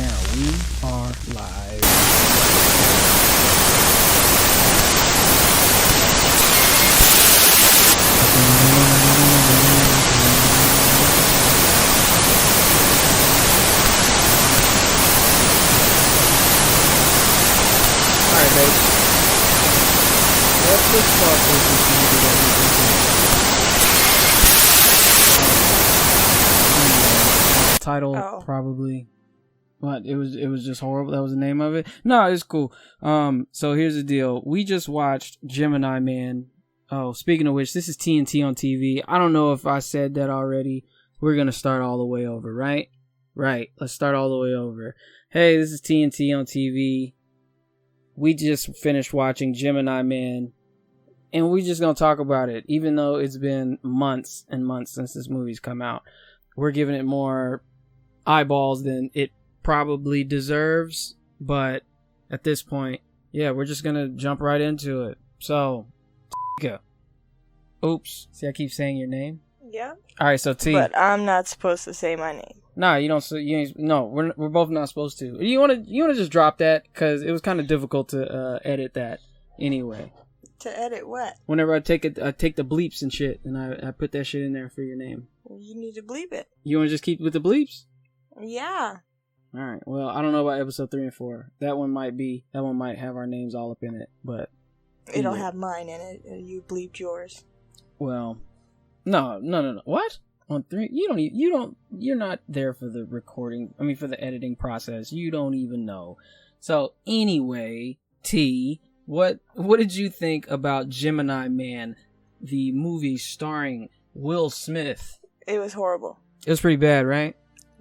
now. We are live. Alright, babe. Let's just start with this movie that we title probably, but it was just horrible. That was the name of it. No, it's cool. So here's the deal. We just watched Gemini Man. Oh, speaking of which, this is TnT on TV. I don't know if I said that already. We're gonna start all the way over, right? Right. Let's start all the way over. Hey, this is TnT on TV. We just finished watching Gemini Man, and we're just gonna talk about it, even though it's been months and months since this movie's come out. We're giving it more eyeballs than it probably deserves, but at this point, yeah, we're just gonna jump right into it. So, go. Oops. See, I keep saying your name. Yeah. All right, so T. But I'm not supposed to say my name. Nah, you don't. No, we're both not supposed to. You wanna just drop that, because it was kind of difficult to edit that anyway. To edit what? Whenever I take the bleeps and shit, and I put that shit in there for your name. You need to bleep it. You want to just keep with the bleeps? Yeah. All right. Well, I don't know about episode 3 and 4. That one might have our names all up in it, but it'll have mine in it. You bleeped yours. Well, no. What? On 3? You're not there for the recording. I mean, for the editing process. You don't even know. So anyway, T, what did you think about Gemini Man, the movie starring Will Smith? It was horrible. It was pretty bad, right?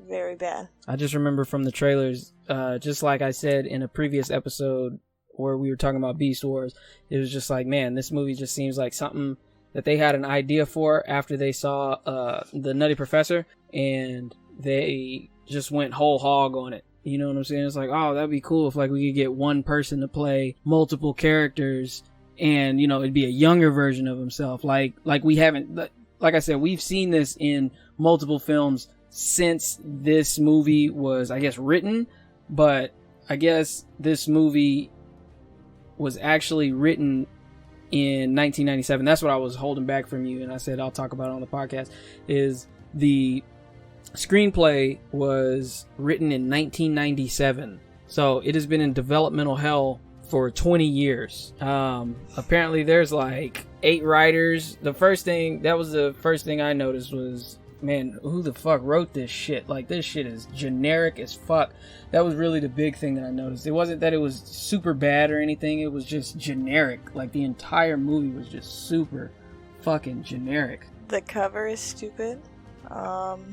Very bad. I just remember from the trailers, just like I said in a previous episode where we were talking about Beast Wars, it was just like, man, this movie just seems like something that they had an idea for after they saw the Nutty Professor, and they just went whole hog on it. You know what I'm saying? It's like, oh, that'd be cool if like we could get one person to play multiple characters, and it'd be a younger version of himself. Like we haven't, like I said, we've seen this in multiple films since this movie was, I guess, written, but I guess this movie was actually written in 1997. That's what I was holding back from you, and I said I'll talk about it on the podcast. Is the screenplay was written in 1997, so it has been in developmental hell for 20 years. Apparently there's like 8 writers. The first thing I noticed was, man, who the fuck wrote this shit? Like, this shit is generic as fuck. That was really the big thing that I noticed. It wasn't that it was super bad or anything. It was just generic. Like, the entire movie was just super fucking generic. The cover is stupid.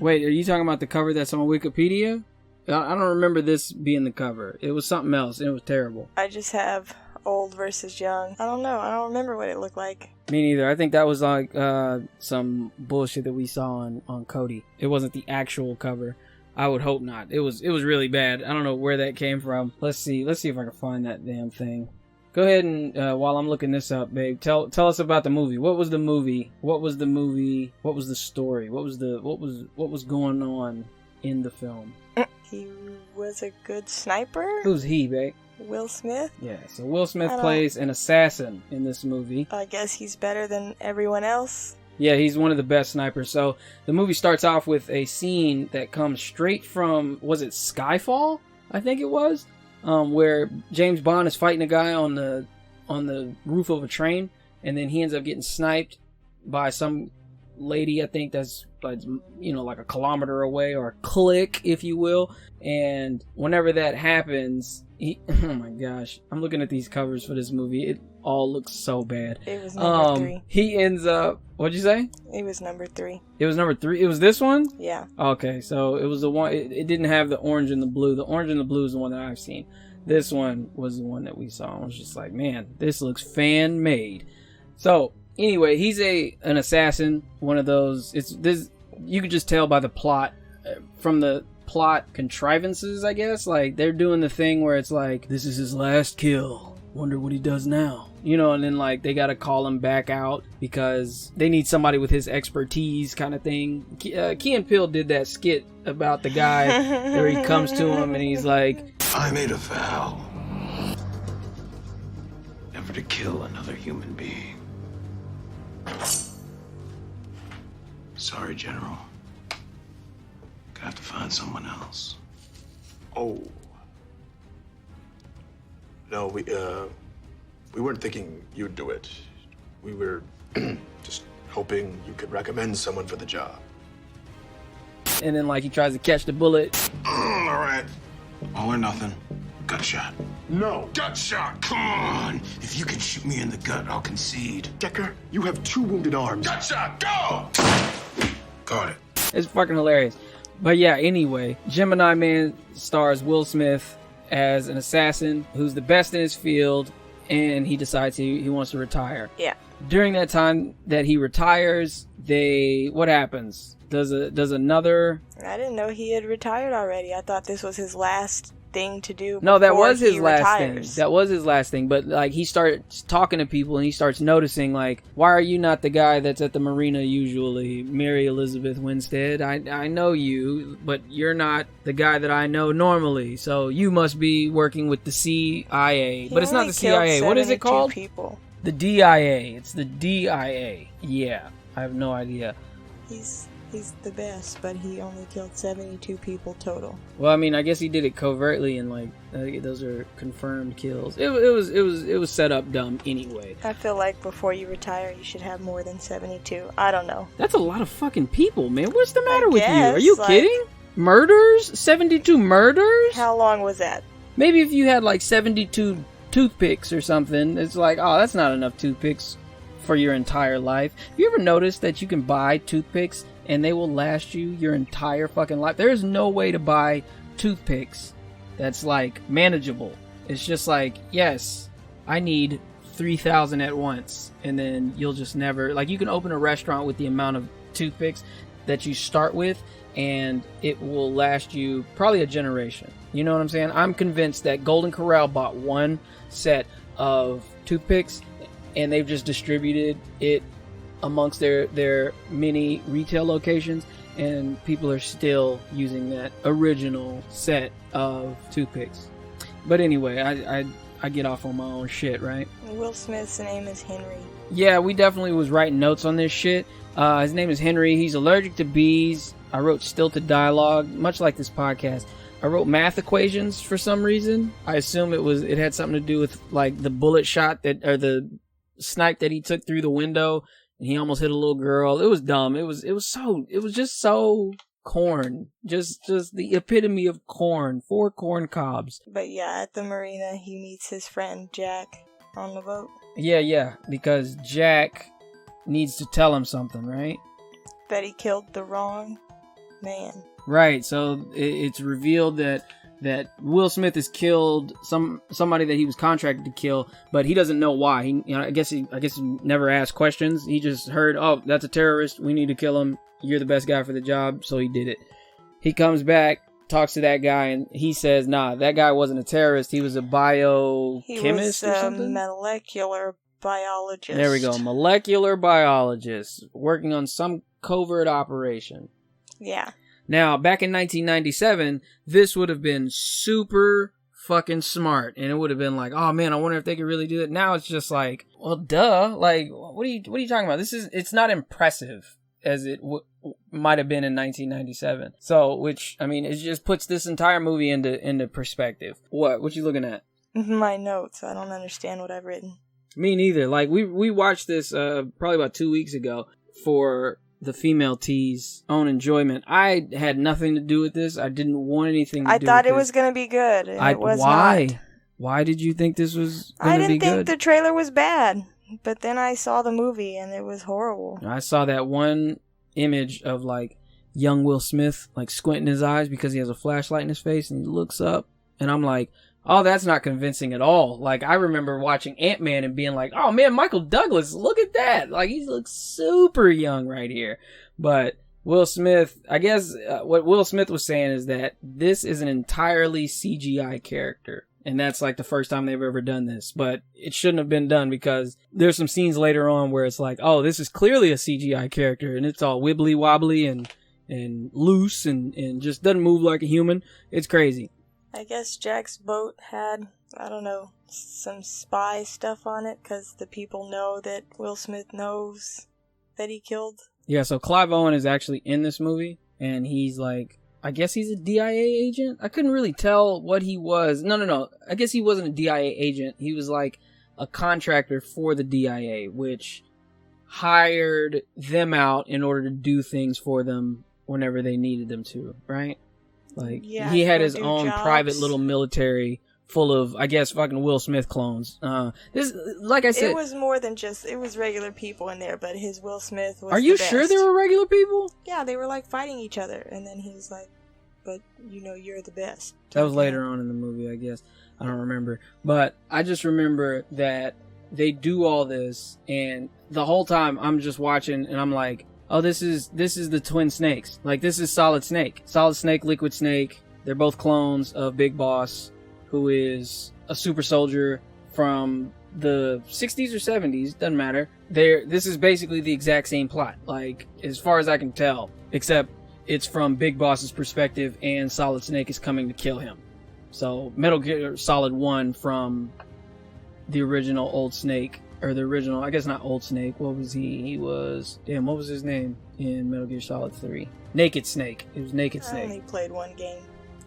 Wait, are you talking about the cover that's on Wikipedia? I don't remember this being the cover. It was something else, and it was terrible. I just have old versus young. I don't know. I don't remember what it looked like. Me neither. I think that was like some bullshit that we saw on Cody. It wasn't the actual cover. I would hope not. It was really bad. I don't know where that came from. Let's see if I can find that damn thing. Go ahead and while I'm looking this up, babe, tell us about the movie. What was the movie? What was the movie? What was the story? What was going on in the film? He was a good sniper. Who's he, babe? Will Smith? Yeah, so Will Smith plays an assassin in this movie. I guess he's better than everyone else. Yeah, he's one of the best snipers. So the movie starts off with a scene that comes straight from, was it Skyfall? I think it was, where James Bond is fighting a guy on the roof of a train, and then he ends up getting sniped by some lady, I think that's like, like a kilometer away, or a click, if you will. And whenever that happens, oh my gosh, I'm looking at these covers for this movie. It all looks so bad. It was number 3. He ends up, what'd you say? It was number 3. It was number 3. It was this one? Yeah. Okay, so it was the one, it didn't have the orange and the blue. The orange and the blue is the one that I've seen. This one was the one that we saw. I was just like, man, this looks fan made. So anyway, he's an assassin, one of those. You could just tell by the plot, from the plot contrivances, I guess. Like, they're doing the thing where it's like, this is his last kill. Wonder what he does now. And then like they gotta call him back out because they need somebody with his expertise, kind of thing. Key and Peele did that skit about the guy where he comes to him and he's like, I made a vow never to kill another human being. Sorry, General. Gonna have to find someone else. Oh. No, we weren't thinking you'd do it. We were just hoping you could recommend someone for the job. and then like he tries to catch the bullet. All right. All or nothing. Gut shot. No. Gut shot. Come on. If you can shoot me in the gut, I'll concede. Decker, you have 2 wounded arms. Gut shot. Go. Got it. It's fucking hilarious. But yeah, anyway, Gemini Man stars Will Smith as an assassin who's the best in his field, and he decides he wants to retire. Yeah. During that time that he retires, what happens? Does another... I didn't know he had retired already. I thought this was his last thing to do. No, that before was his he last retires. thing. That was his last thing. But like he starts talking to people and he starts noticing like, why are you not the guy that's at the marina usually? Mary Elizabeth Winstead. I know you, but you're not the guy that I know normally. So you must be working with the CIA. But it's not the CIA. What is it called? People. The DIA. It's the DIA. Yeah. I have no idea. He's the best, but he only killed 72 people total. Well, I mean, I guess he did it covertly, and like those are confirmed kills. It was set up dumb anyway. I feel like before you retire, you should have more than 72. I don't know. That's a lot of fucking people, man. What's the matter with you? guess, Are you like- kidding? Murders? 72 murders? How long was that? Maybe if you had like 72 toothpicks or something, it's like, oh, that's not enough toothpicks for your entire life. Have you ever noticed that you can buy toothpicks and they will last you your entire fucking life? There is no way to buy toothpicks that's like manageable. It's just like, yes, I need 3,000 at once, and then you'll just never, like, you can open a restaurant with the amount of toothpicks that you start with, and it will last you probably a generation. You know what I'm saying? I'm convinced that Golden Corral bought one set of toothpicks and they've just distributed it amongst their many retail locations, and people are still using that original set of toothpicks. But anyway, I get off on my own shit, right? Will Smith's name is Henry. Yeah, we definitely was writing notes on this shit. His name is Henry. He's allergic to bees. I wrote stilted dialogue, much like this podcast. I wrote math equations for some reason. I assume it had something to do with like the bullet shot or the snipe that he took through the window, and he almost hit a little girl. It was dumb. It was just so corn. Just the epitome of corn. 4 corn cobs. But yeah, at the marina, he meets his friend Jack on the boat. Yeah, because Jack needs to tell him something, right? That he killed the wrong man. Right, so it's revealed that Will Smith has killed somebody that he was contracted to kill, but he doesn't know why. I guess he never asked questions. He just heard, oh, that's a terrorist. We need to kill him. You're the best guy for the job, so he did it. He comes back, talks to that guy, and he says, nah, that guy wasn't a terrorist. He was a biochemist or something. He was a molecular biologist. There we go, molecular biologist working on some covert operation. Yeah. Now, back in 1997, this would have been super fucking smart, and it would have been like, oh man, I wonder if they could really do it. Now it's just like, well, duh. Like, what are you talking about? It's not impressive as it might have been in 1997. So, which, I mean, it just puts this entire movie into perspective. What you looking at? My notes. I don't understand what I've written. Me neither. Like, we watched this probably about 2 weeks ago for the female T's own enjoyment. I had nothing to do with this. I didn't want anything to do with this. I thought it was going to be good. And it was why? Not. Why did you think this was going to be good? I didn't think the trailer was bad, but then I saw the movie and it was horrible. I saw that one image of like young Will Smith like squinting his eyes because he has a flashlight in his face, and he looks up, and I'm like, oh, that's not convincing at all. Like, I remember watching Ant-Man and being like, oh man, Michael Douglas, look at that. Like, he looks super young right here. But Will Smith, I guess what Will Smith was saying is that this is an entirely CGI character. And that's like the first time they've ever done this. But it shouldn't have been done, because there's some scenes later on where it's like, oh, this is clearly a CGI character, and it's all wibbly wobbly, and and loose and just doesn't move like a human. It's crazy. I guess Jack's boat had, I don't know, some spy stuff on it, because the people know that Will Smith knows that he killed. Yeah, so Clive Owen is actually in this movie, and he's like, I guess he's a DIA agent? I couldn't really tell what he was. No. I guess he wasn't a DIA agent. He was like a contractor for the DIA, which hired them out in order to do things for them whenever they needed them to, right? Like, Yeah, he had go his do own jobs. private little military full of, I guess, fucking Will Smith clones. This, like I said, It was more than just, it was regular people in there, but his Will Smith was are you the sure best. they were regular people? Yeah, they were like fighting each other, and then he was like, but you know, you're the best. That was later on in the movie, I guess. I don't remember. But I just remember that they do all this, and the whole time I'm just watching, and I'm like, oh, this is the twin snakes. Like, this is Solid Snake. Solid Snake, Liquid Snake. They're both clones of Big Boss, who is a super soldier from the 60s or 70s, doesn't matter. This is basically the exact same plot, like, as far as I can tell, except it's from Big Boss's perspective, and Solid Snake is coming to kill him. So, Metal Gear Solid 1 from the original Old Snake, or the original, I guess not Old Snake, what was he? He was, what was his name in Metal Gear Solid 3? Naked Snake. It was Naked I Snake. only played one game,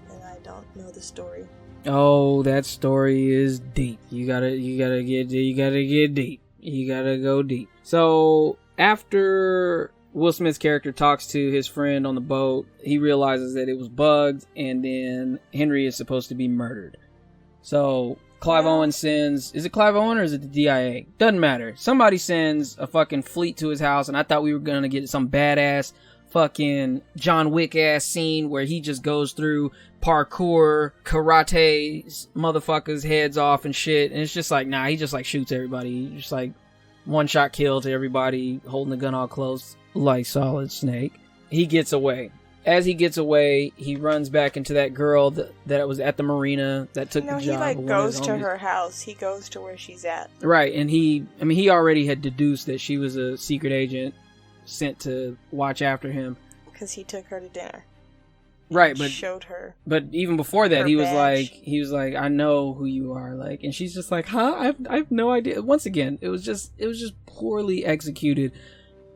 and I don't know the story. Oh, that story is deep. You gotta get deep. You gotta go deep. So, after Will Smith's character talks to his friend on the boat, he realizes that it was bugged, and then Henry is supposed to be murdered. So, Clive Owen sends, is it Clive Owen or is it the DIA? Doesn't matter. Somebody sends a fucking fleet to his house, and I thought we were gonna get some badass fucking John Wick ass scene where he just goes through parkour, karate motherfuckers' heads off and shit, and it's just like, nah, he just like shoots everybody. He just like one shot kill to everybody, holding the gun all close like Solid Snake. He gets away. As he gets away, he runs back into that girl that was at the marina that took the job. He like of one of his goes to homies. her house. He goes to where she's at. Right, and he already had deduced that she was a secret agent sent to watch after him. Because he took her to dinner. Right, He showed her. But even before that, her he was badge. like, I know who you are, like, and she's just like, huh? I have no idea. Once again, it was just poorly executed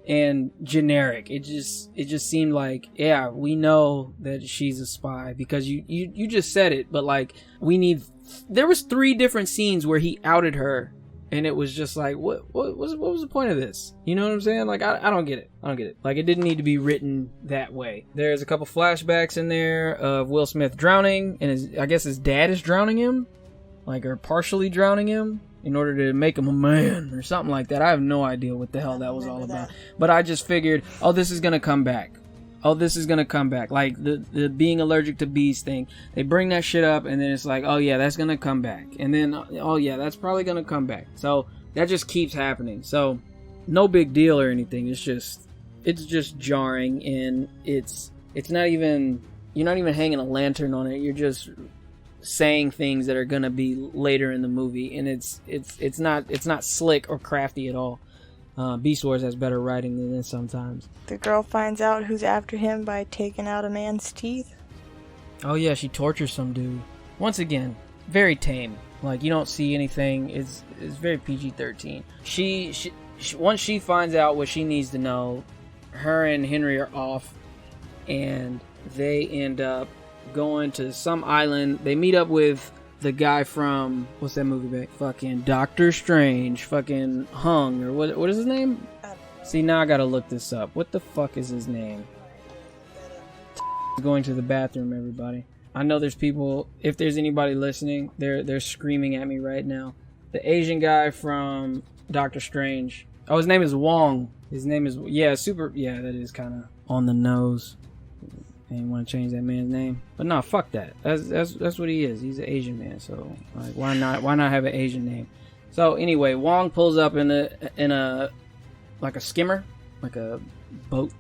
and generic. It just seemed like, yeah, we know that she's a spy because you just said it, but like, there was 3 different scenes where he outed her, and it was just like, what was the point of this? You know what I'm saying? Like, I don't get it. Like, it didn't need to be written that way. There's a couple flashbacks in there of Will Smith drowning, and I guess his dad is drowning him, like, or partially drowning him in order to make him a man or something like that. I have no idea what the hell that was all about. But I just figured, oh, this is gonna come back. Like the being allergic to bees thing. They bring that shit up, and then it's like, oh yeah, that's gonna come back. And then, oh yeah, that's probably gonna come back. So that just keeps happening. So no big deal or anything. It's just jarring, and it's not even, you're not even hanging a lantern on it. You're just saying things that are gonna be later in the movie, and it's not slick or crafty at all. Beast Wars has better writing than this sometimes. The girl finds out who's after him by taking out a man's teeth. Oh yeah, she tortures some dude. Once again, very tame. Like, you don't see anything. It's very PG-13. She once she finds out what she needs to know, her and Henry are off, and they end up going to some island. They meet up with the guy from, what's that movie back? Fucking Doctor Strange. Fucking Hung, or what is his name? See, now I gotta look this up. What the fuck is his name? Going to the bathroom, everybody. I know there's people, if there's anybody listening, they're screaming at me right now. The Asian guy from Doctor Strange. Oh, his name is Wong. His name is, that is kind of on the nose. I didn't want to change that man's name, but no, fuck that. That's what he is. He's an Asian man, so like, why not have an Asian name? So anyway, Wong pulls up in a like a skimmer, like a boat,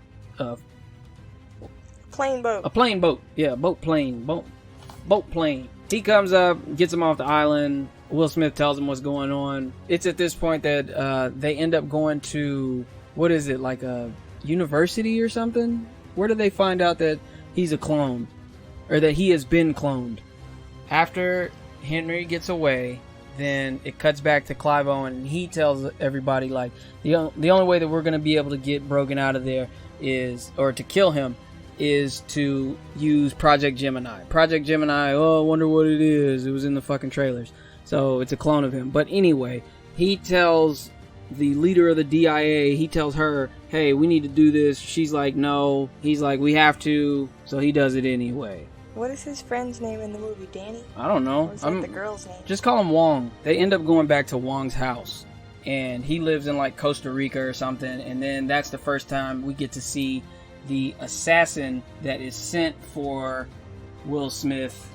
Plane boat. a plane boat, yeah, boat plane. He comes up, gets him off the island. Will Smith tells him what's going on. It's at this point that they end up going to, what is it, like a university or something? Where do they find out that he's a clone? Or that he has been cloned? After Henry gets away, then it cuts back to Clive Owen, and he tells everybody, like, the only way that we're going to be able to get Brogan out of there is, or to kill him, is to use Project Gemini. Project Gemini, oh, I wonder what it is. It was in the fucking trailers. So it's a clone of him. But anyway, he tells the leader of the DIA, he tells her, hey, we need to do this. She's like, no. He's like, we have to. So he does it anyway. What is his friend's name in the movie? Danny? I don't know. Or is that the girl's name? Just call him Wong. They end up going back to Wong's house. And he lives in like Costa Rica or something. And then that's the first time we get to see the assassin that is sent for Will Smith,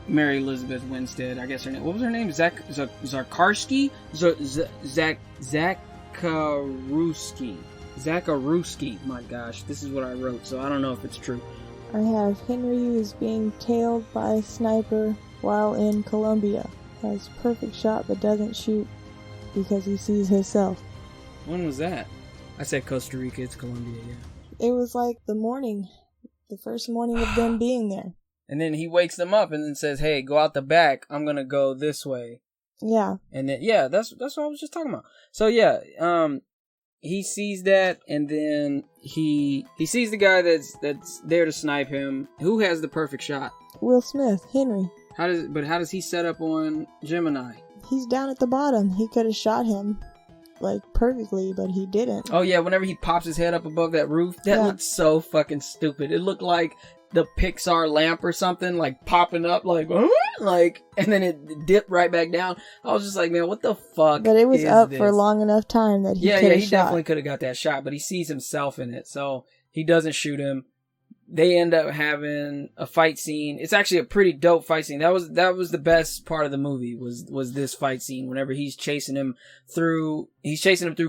Mary Elizabeth Winstead. I guess her name. What was her name? Zakharski? Zakharski. My gosh, this is what I wrote, so I don't know if it's true. I have Henry is being tailed by a sniper while in Colombia. Has perfect shot but doesn't shoot because he sees himself. When was that? I said Costa Rica, it's Colombia, yeah. It was like the first morning of them being there. And then he wakes them up and then says, hey, go out the back. I'm going to go this way. Yeah. And then, yeah, that's what I was just talking about. So, yeah, he sees that, and then he sees the guy that's there to snipe him. Who has the perfect shot? Will Smith, Henry. How does he set up on Gemini? He's down at the bottom. He could have shot him like perfectly, but he didn't. Oh yeah, whenever he pops his head up above that roof, that looked so fucking stupid. It looked like the Pixar lamp or something, like popping up, like, and then it dipped right back down. I was just like, man, what the fuck? But it was up for long enough time that he definitely could have got that shot, but he sees himself in it, so he doesn't shoot him. They end up having a fight scene. It's actually a pretty dope fight scene. That was the best part of the movie was this fight scene. Whenever he's chasing him through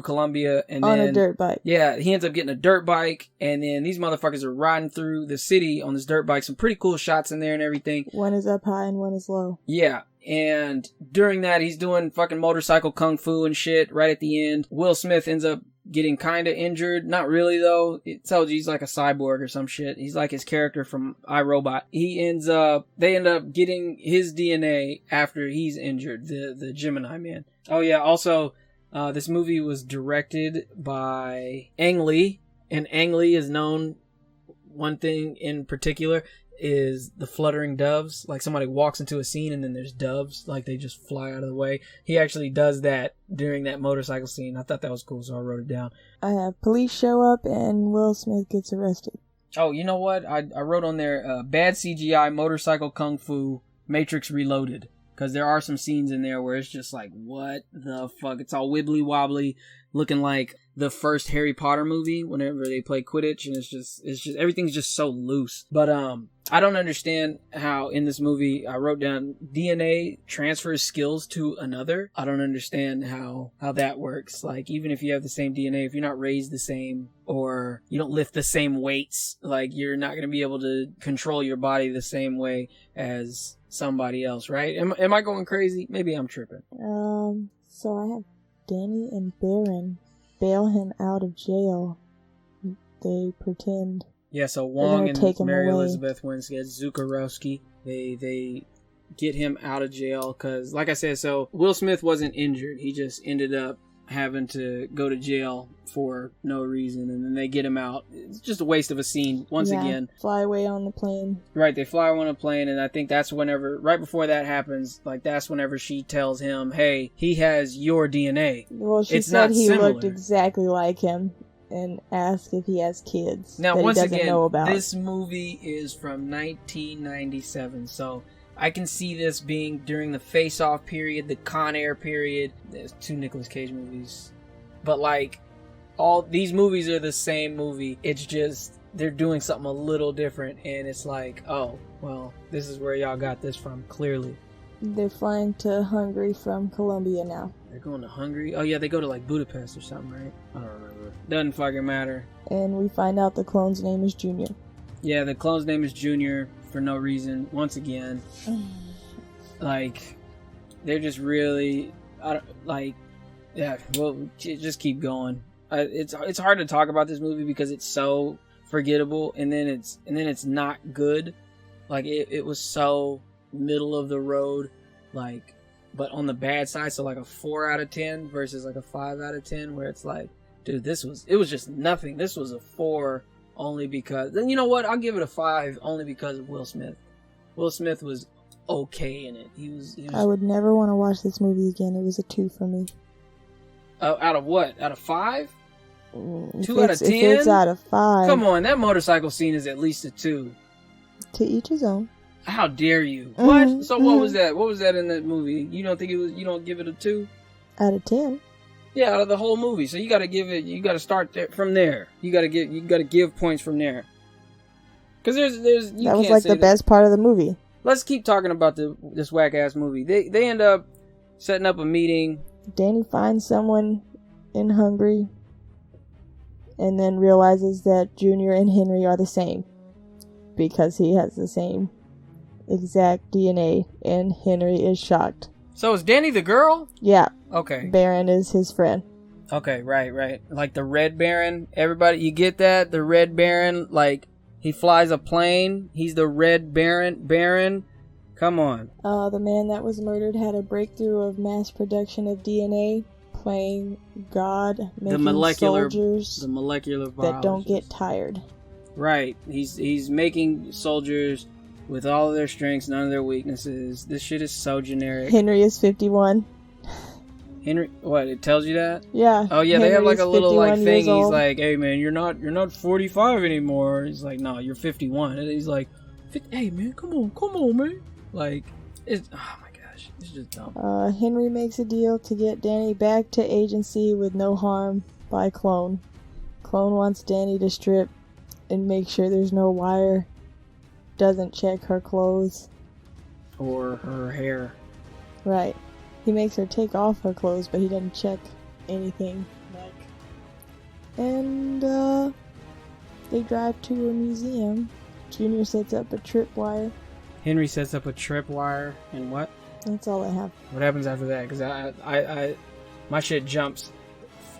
Colombia, and on then a dirt bike. Yeah, he ends up getting a dirt bike, and then these motherfuckers are riding through the city on this dirt bike. Some pretty cool shots in there and everything. One is up high and one is low. Yeah. And during that, he's doing fucking motorcycle kung fu and shit. Right at the end, Will Smith ends up getting kind of injured. Not really, though. It tells you he's like a cyborg or some shit. He's like his character from iRobot. They end up getting his DNA after he's injured, the Gemini Man. Oh yeah, also, this movie was directed by Ang Lee. And Ang Lee is known, one thing in particular, is the fluttering doves. Like somebody walks into a scene and then there's doves, like they just fly out of the way. He actually does that during that motorcycle scene. I thought that was cool, so I wrote it down. I have police show up and Will Smith gets arrested. Oh, you know what? I wrote on there, bad CGI, motorcycle kung fu, Matrix Reloaded. Because there are some scenes in there where it's just like, what the fuck? It's all wibbly wobbly, looking like the first Harry Potter movie whenever they play Quidditch, and it's just everything's just so loose. But I don't understand how in this movie I wrote down DNA transfers skills to another. I don't understand how that works. Like, even if you have the same DNA, if you're not raised the same or you don't lift the same weights, like, you're not going to be able to control your body the same way as somebody else, right? Am I going crazy? Maybe I'm tripping. So I have Danny and Baron bail him out of jail. They pretend. Yeah, so Wong and Mary Elizabeth Winstead, Zucharowski, they get him out of jail because, like I said, so Will Smith wasn't injured. He just ended up having to go to jail for no reason, and then they get him out. It's just a waste of a scene once again. Fly away on the plane. Right, they fly away on a plane, and I think that's whenever, right before that happens, like that's whenever she tells him, hey, he has your DNA. Well, she said he looked exactly like him and asked if he has kids. Now, that once he doesn't again, know about. This movie is from 1997, so I can see this being during the Face Off period, the Con Air period. There's 2 Nicolas Cage movies. But like, all these movies are the same movie. It's just, they're doing something a little different. And it's like, oh, well, this is where y'all got this from, clearly. They're flying to Hungary from Colombia now. They're going to Hungary? Oh yeah, they go to like Budapest or something, right? I don't remember. Doesn't fucking matter. And we find out the clone's name is Junior. Yeah, the clone's name is Junior for no reason. Once again, like, they're just really, yeah. Well, just keep going. It's hard to talk about this movie because it's so forgettable, and then it's not good. Like it was so middle of the road, like, but on the bad side. So like a 4 out of 10 versus like a 5 out of 10, where it's like, dude, it was just nothing. This was a 4 only because. Then you know what? I'll give it a 5 only because of Will Smith. Will Smith was okay in it. He was I would never want to watch this movie again. It was a 2 for me. Out of what? Out of 5? 2 out of 10? If it's out of 5. Come on, that motorcycle scene is at least a 2. To each his own. How dare you? What? So what was that? What was that in that movie? You don't think it was? You don't give it a 2? Out of 10. Yeah, out of the whole movie. So you got to give it. You got to start there, from there. You got to give points from there. Because there's. That was like the best part of the movie. Let's keep talking about this whack ass movie. They end up setting up a meeting. Danny finds someone in Hungary, and then realizes that Junior and Henry are the same, because he has the same exact DNA, and Henry is shocked. So is Danny the girl? Yeah. Okay. Baron is his friend. Okay, right. Like the Red Baron. Everybody, you get that? The Red Baron, like, he flies a plane. He's the Red Baron. Come on. The man that was murdered had a breakthrough of mass production of DNA, playing God, making soldiers the molecular that don't get tired. Right. He's making soldiers with all of their strengths, none of their weaknesses. This shit is so generic. Henry is 51. Henry, what? It tells you that? Yeah. Oh yeah, they have like a little like thing. He's old. like, "Hey man, you're not 45 anymore." He's like, "No, you're 51." And he's like, "Hey man, come on, man." Like, it's, oh my gosh, it's just dumb. Henry makes a deal to get Danny back to agency with no harm by Clone. Clone wants Danny to strip and make sure there's no wire. Doesn't check her clothes. Or her hair. Right. He makes her take off her clothes, but he doesn't check anything. And, they drive to a museum. Junior sets up a tripwire. Henry sets up a tripwire, and what? That's all I have. What happens after that? Because I my shit jumps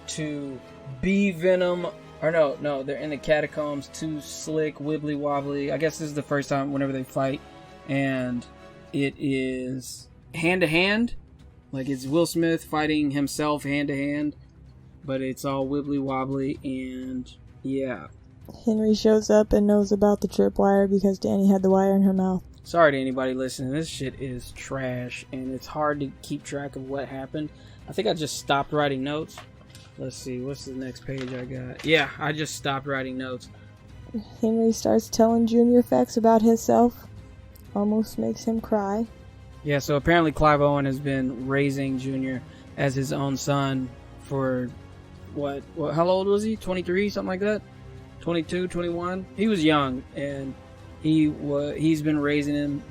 to bee venom. Or no, they're in the catacombs. Too slick, wibbly wobbly. I guess this is the first time whenever they fight, and it is hand to hand. Like, it's Will Smith fighting himself hand to hand, but it's all wibbly wobbly, and yeah. Henry shows up and knows about the tripwire because Danny had the wire in her mouth. Sorry to anybody listening. This shit is trash, and it's hard to keep track of what happened. I think I just stopped writing notes. Let's see, what's the next page I got? Yeah, I just stopped writing notes. Henry starts telling Junior facts about himself. Almost makes him cry. Yeah, so apparently Clive Owen has been raising Junior as his own son for, what how old was he? 23, something like that? 22, 21? He was young, and he's been raising him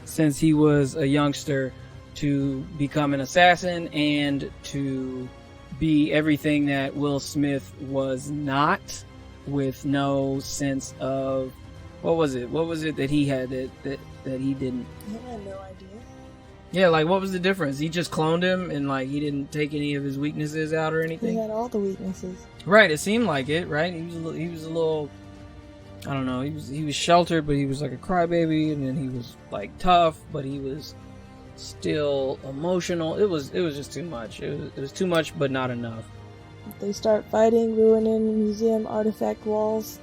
since he was a youngster to become an assassin and to be everything that Will Smith was not, with no sense of what was it that he had that he didn't. I had no idea. Yeah, like, what was the difference? He just cloned him, and like, he didn't take any of his weaknesses out or anything. He had all the weaknesses. Right, it seemed like it. Right, he was a little, I don't know. He was sheltered, but he was like a crybaby, and then he was like tough, but he was still emotional. It was just too much. It was too much, but not enough. They start fighting, ruining museum artifact walls.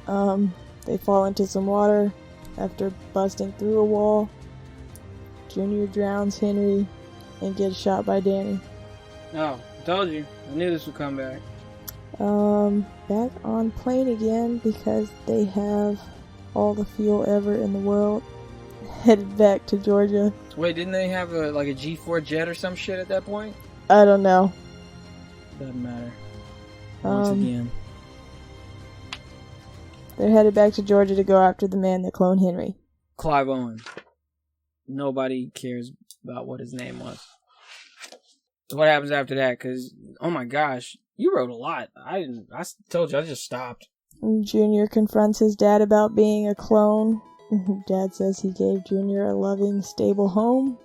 They fall into some water after busting through a wall. Junior drowns Henry and gets shot by Danny. Oh, told you. I knew this would come back. Back on plane again because they have all the fuel ever in the world. Headed back to Georgia. Wait, didn't they have a G4 jet or some shit at that point? I don't know. Doesn't matter. Once again. They're headed back to Georgia to go after the man that cloned Henry. Clive Owen. Nobody cares about what his name was. What happens after that? Because, oh my gosh, you wrote a lot. I told you, I just stopped. Junior confronts his dad about being a clone. Dad says he gave Junior a loving, stable home.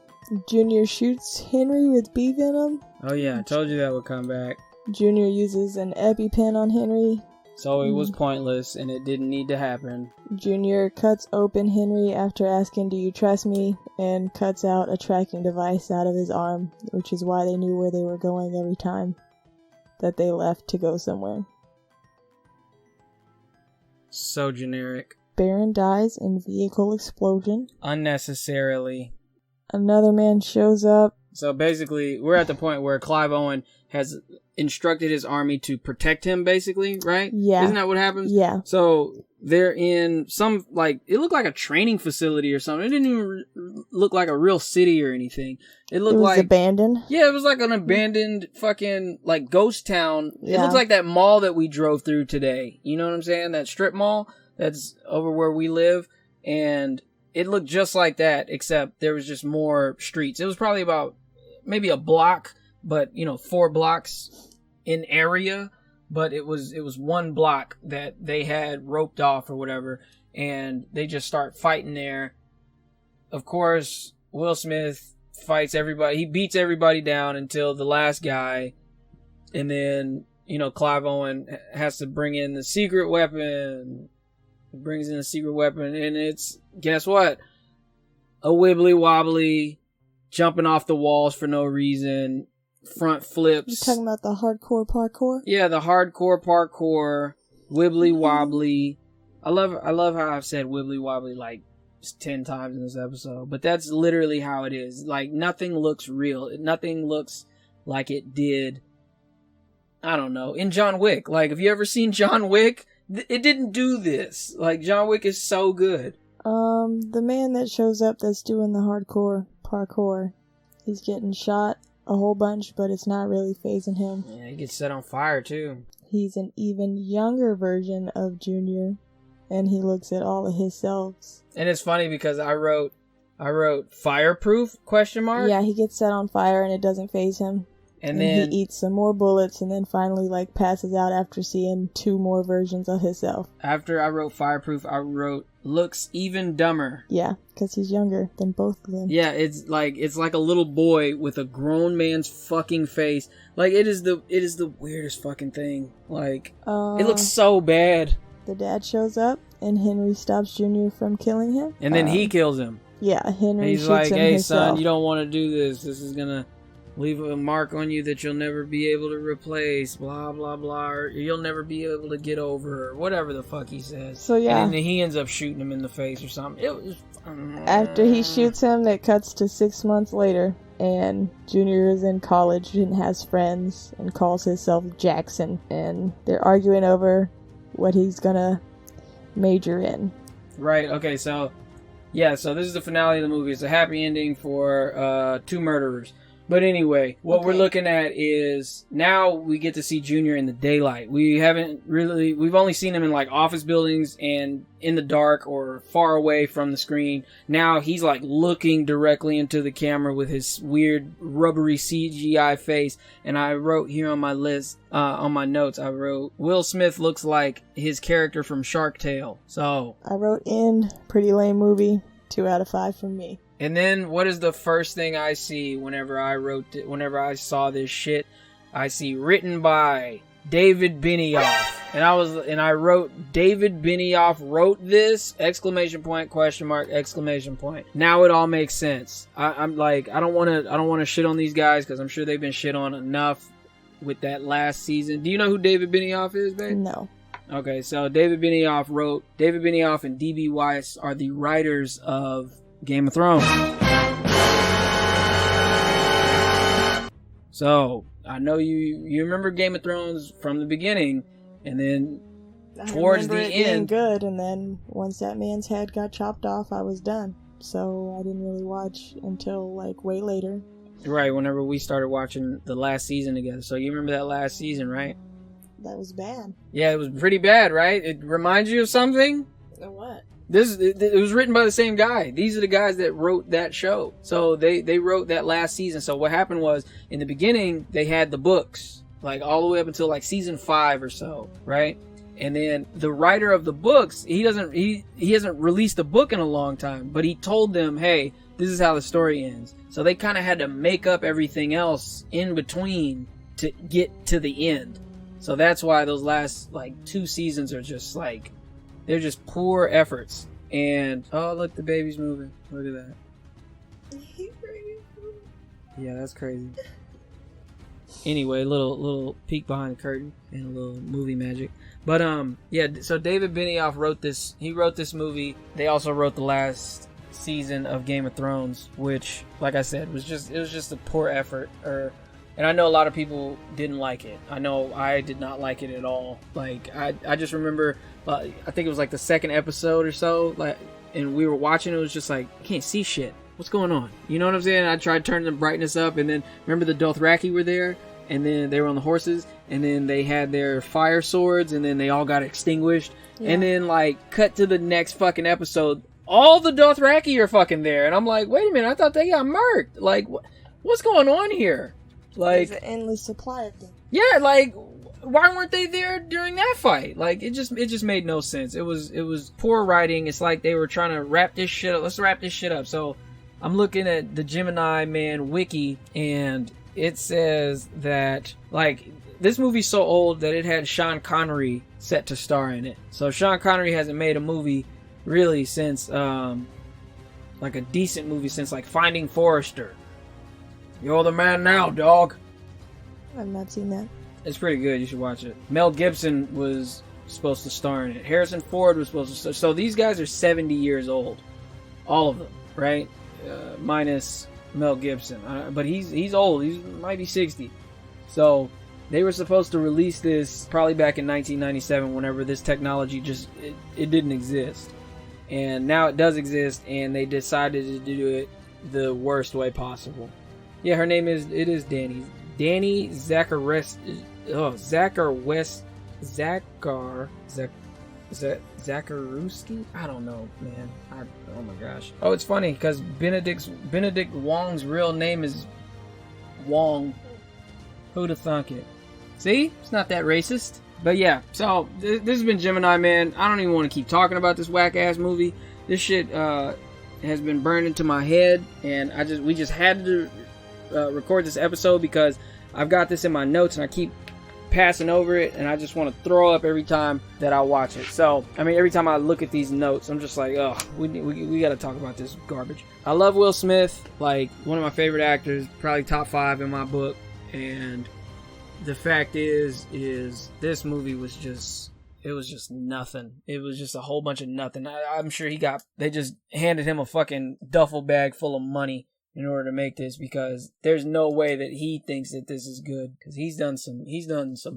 Junior shoots Henry with bee venom. Oh yeah, I told you that would come back. Junior uses an EpiPen on Henry. So it was pointless, and it didn't need to happen. Junior cuts open Henry after asking, "Do you trust me?" and cuts out a tracking device out of his arm, which is why they knew where they were going every time that they left to go somewhere. So generic. Baron dies in vehicle explosion. Unnecessarily. Another man shows up. So basically, we're at the point where Clive Owen has instructed his army to protect him, basically, right? Yeah. Isn't that what happens? Yeah. So they're in some, like, it looked like a training facility or something. It didn't even look like a real city or anything. It looked like abandoned. Yeah, it was like an abandoned fucking, like, ghost town. Yeah. It looks like that mall that we drove through today. You know what I'm saying? That strip mall that's over where we live. And it looked just like that, except there was just more streets. It was probably about maybe a block, but 4 blocks in area, but it was one block that they had roped off or whatever, and they just start fighting there. Of course, Will Smith fights everybody. He beats everybody down until the last guy, and then Clive Owen has to bring in the secret weapon. He brings in the secret weapon, and it's, guess what? A wibbly wobbly, jumping off the walls for no reason, front flips. You talking about the hardcore parkour? Yeah, the hardcore parkour, wibbly wobbly. I love how I've said wibbly wobbly like 10 times in this episode, but that's literally how it is. Like, nothing looks real. Nothing looks like it did, I don't know, in John Wick. Like, have you ever seen John Wick? It didn't do this. Like, John Wick is so good. The man that shows up that's doing the hardcore parkour, he's getting shot a whole bunch, but it's not really phasing him. Yeah, he gets set on fire too. He's an even younger version of Junior, and he looks at all of his selves. And it's funny because I wrote fireproof ? Yeah, he gets set on fire and it doesn't phase him. And then he eats some more bullets and then finally passes out after seeing 2 more versions of himself. After I wrote fireproof, I wrote looks even dumber. Yeah, because he's younger than both of them. Yeah, it's like a little boy with a grown man's fucking face. Like, it is the weirdest fucking thing. Like, it looks so bad. The dad shows up and Henry stops Junior from killing him. And then he kills him. Yeah, Henry He's shoots like, him "Hey, himself. son, you don't want to do this. This is gonna leave a mark on you that you'll never be able to replace, blah, blah, blah, or you'll never be able to get over," or whatever the fuck he says. So, yeah. And then he ends up shooting him in the face or something. It was... After he shoots him, it cuts to 6 months later, and Junior is in college and has friends and calls himself Jackson, and they're arguing over what he's gonna major in. Right, okay, so... Yeah, so this is the finale of the movie. It's a happy ending for 2 murderers. But anyway, what we're looking at is now we get to see Junior in the daylight. We've only seen him in like office buildings and in the dark or far away from the screen. Now he's like looking directly into the camera with his weird rubbery CGI face. And I wrote here on my list, on my notes, I wrote, Will Smith looks like his character from Shark Tale. So I wrote in pretty lame movie, 2 out of 5 from me. And then what is the first thing I see whenever I saw this shit? I see written by David Benioff. And I wrote, David Benioff wrote this, ! Now it all makes sense. I'm like, I don't want to shit on these guys because I'm sure they've been shit on enough with that last season. Do you know who David Benioff is, babe? No. Okay, so David Benioff and D.B. Weiss are the writers of Game of Thrones. So I know you remember Game of Thrones from the beginning, and then towards the end, being good, and then once that man's head got chopped off, I was done. So I didn't really watch until like way later. Right, whenever we started watching the last season together. So you remember that last season, right? That was bad. Yeah, it was pretty bad, right? It reminds you of something? What? It was written by the same guy. These are the guys that wrote that show. So they wrote that last season. So what happened was, in the beginning, they had the books, like all the way up until like season 5 or so, right? And then the writer of the books, he hasn't released a book in a long time, but he told them, hey, this is how the story ends. So they kind of had to make up everything else in between to get to the end. So that's why those last like 2 seasons are just like, they're just poor efforts. And oh look, the baby's moving. Look at that. Yeah, that's crazy. Anyway, little peek behind the curtain and a little movie magic. But yeah, so David Benioff wrote this. He wrote this movie. They also wrote the last season of Game of Thrones, which, like I said, was just a poor effort. And I know a lot of people didn't like it. I know I did not like it at all. Like I just remember, I think it was like the second episode or so, like, and we were watching. It was just like, I can't see shit. What's going on? You know what I'm saying? I tried turning the brightness up, and then remember the Dothraki were there, and then they were on the horses, and then they had their fire swords, and then they all got extinguished. Yeah. And then like cut to the next fucking episode, all the Dothraki are fucking there, and I'm like, wait a minute, I thought they got murked. Like, what's going on here? Like, there's an endless supply of them. Yeah, like, why weren't they there during that fight? Like, it just made no sense. It was poor writing. It's like they were trying to wrap this shit up. Let's wrap this shit up. So I'm looking at the Gemini Man wiki, and it says that, like, this movie's so old that it had Sean Connery set to star in it. So Sean Connery hasn't made a movie really since, like a decent movie since, like, Finding Forrester. You're the man now, dog. I've not seen that. It's pretty good. You should watch it. Mel Gibson was supposed to star in it. Harrison Ford was supposed to star. So these guys are 70 years old. All of them, right? Minus Mel Gibson. But he's old. He might be 60. So they were supposed to release this probably back in 1997 whenever this technology it didn't exist. And now it does exist, and they decided to do it the worst way possible. Yeah, her name is Danny. Danny Zacharewski. I don't know, man. Oh my gosh. Oh, it's funny because Benedict Wong's real name is Wong. Who'da thunk it? See? It's not that racist. But yeah, so this has been Gemini Man. I don't even want to keep talking about this whack ass movie. This shit has been burned into my head, and we just had to record this episode because I've got this in my notes and I keep passing over it, and I just want to throw up every time that I watch it. So, I mean, every time I look at these notes, I'm just like, oh, we got to talk about this garbage. I love Will Smith, like one of my favorite actors, probably top 5 in my book, and the fact is this movie was just nothing. It was just a whole bunch of nothing. I'm sure they just handed him a fucking duffel bag full of money in order to make this, because there's no way that he thinks that this is good, because he's done some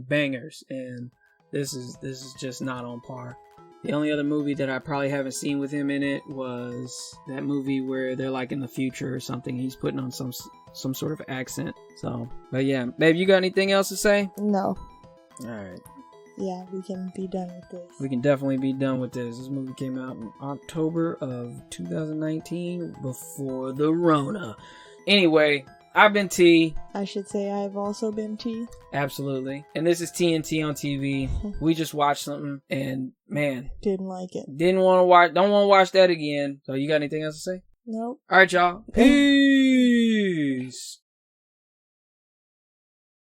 bangers, and this is just not on par. The only other movie that I probably haven't seen with him in it was that movie where they're like in the future or something. He's putting on some sort of accent. So, but yeah, babe, you got anything else to say? No. All right. Yeah, we can be done with this. We can definitely be done with this. This movie came out in October of 2019, before the Rona. Anyway, I've been T. I should say I've also been T. Absolutely. And this is TnT on TV. We just watched something, and man, didn't like it. Don't want to watch that again. So you got anything else to say? Nope. All right, y'all. Peace.